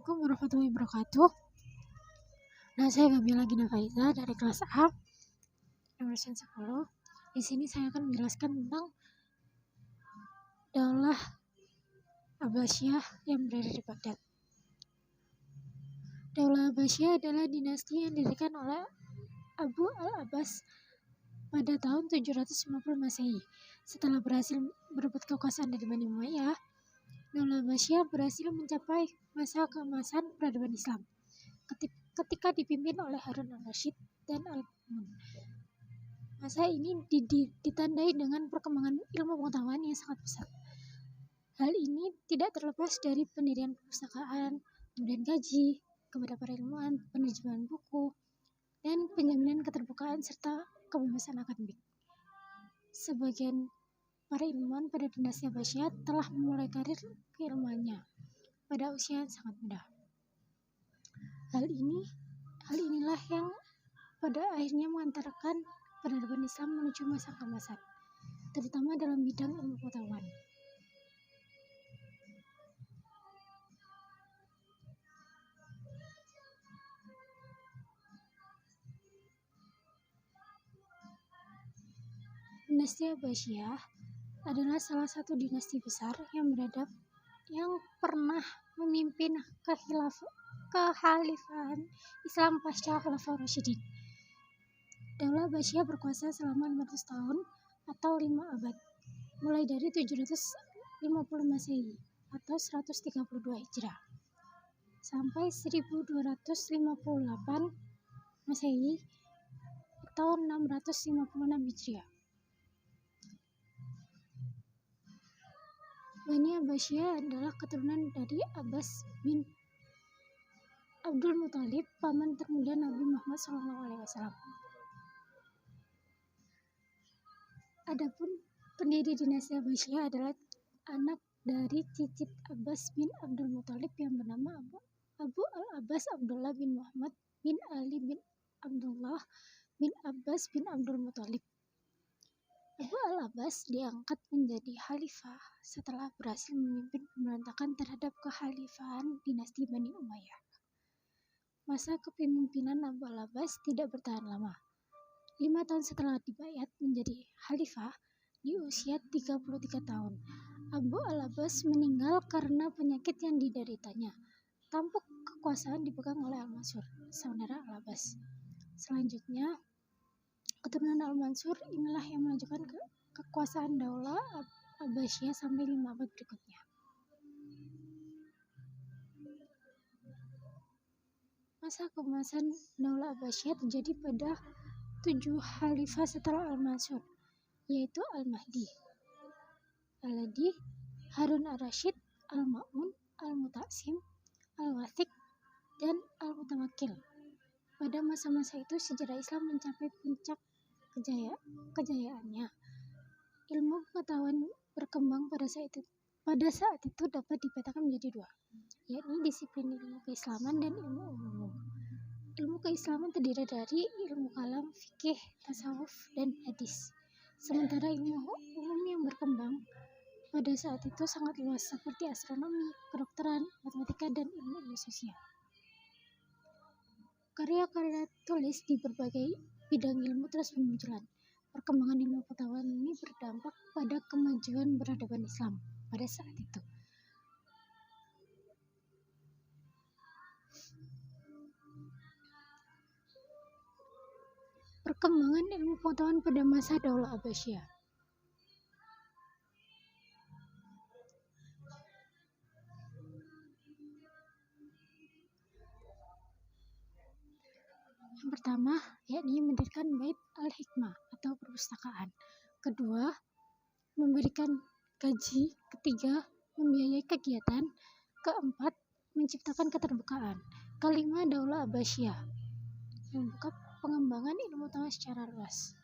Assalamualaikum warahmatullahi wabarakatuh. Saya Gabila Gina Faiza dari kelas A, nomor 10. Di sini saya akan menjelaskan tentang Daulah Abbasiyah yang berada di Baghdad. Daulah Abbasiyah adalah dinasti yang didirikan oleh Abu al-Abbas pada tahun 750 Masehi. Setelah berhasil merebut kekuasaan dari Bani Umayyah, Daulah Abbasiyah berhasil mencapai masa keemasan peradaban Islam ketika dipimpin oleh Harun al-Rashid dan Al-Ma'mun. Masa ini ditandai dengan perkembangan ilmu pengetahuan yang sangat pesat. Hal ini tidak terlepas dari pendirian perpustakaan, pemberian gaji kepada para ilmuwan, penerjemahan buku, dan penjaminan keterbukaan serta kebebasan akademik. Sebagian para ilmuwan pada dinasti Abbasiyah telah memulai karir keilmuannya pada usia yang sangat muda. Hal inilah yang pada akhirnya mengantarkan peradaban Islam menuju masa keemasan, terutama dalam bidang ilmu pengetahuan. Dinasti Abbasiyah adalah salah satu dinasti besar yang pernah memimpin kekhalifahan Islam pasca Khulafaur Rasyidin. Daulah Abbasiyah berkuasa selama 500 tahun atau 5 abad, mulai dari 750 Masehi atau 132 Hijrah sampai 1258 Masehi atau 656 Hijriah. Bani Abbasiyah adalah keturunan dari Abbas bin Abdul Muthalib, paman termuda Nabi Muhammad SAW. Adapun pendiri dinasti Abbasiyah adalah anak dari cicit Abbas bin Abdul Muthalib yang bernama Abu al-Abbas Abdullah bin Muhammad bin Ali bin Abdullah bin Abbas bin Abdul Muthalib. Abu al-Abbas diangkat menjadi khalifah setelah berhasil memimpin pemberontakan terhadap kekhalifahan dinasti Bani Umayyah. Masa kepemimpinan Abu al-Abbas tidak bertahan lama. 5 tahun setelah dibaiat menjadi khalifah di usia 33 tahun, Abu al-Abbas meninggal karena penyakit yang dideritanya. Tampuk kekuasaan dipegang oleh Al-Mansur, saudara al-Abbas. Selanjutnya, keturunan Al-Mansur inilah yang melanjutkan kekuasaan Daulah Abbasiyah sampai 5 abad berikutnya. Masa keemasan Daulah Abbasiyah terjadi pada 7 khalifah setelah Al-Mansur, yaitu Al-Mahdi, Al-Hadi, Harun al-Rashid, Al-Ma'mun, Al-Mu'tasim, Al-Wathiq, dan Al-Mutawakkil. Pada masa-masa itu sejarah Islam mencapai puncak kejayaannya. Ilmu pengetahuan berkembang pada saat itu dapat dipetakan menjadi 2, yakni disiplin ilmu keislaman dan ilmu umum. Ilmu keislaman terdiri dari ilmu kalam, fikih, tasawuf, dan hadis. Sementara ilmu umum yang berkembang pada saat itu sangat luas seperti astronomi, kedokteran, matematika, dan ilmu sosial. Karya-karya tulis di berbagai bidang ilmu terus bermunculan. Perkembangan ilmu pengetahuan ini berdampak pada kemajuan peradaban Islam pada saat itu. Perkembangan ilmu pengetahuan pada masa Daulah Abbasiyah. Yang pertama, yakni mendirikan Bait al-Hikmah atau perpustakaan. Kedua, memberikan gaji. Ketiga, membiayai kegiatan. Keempat, menciptakan keterbukaan. Kelima, Daulah Abbasiyah membuka pengembangan ilmu pengetahuan secara luas.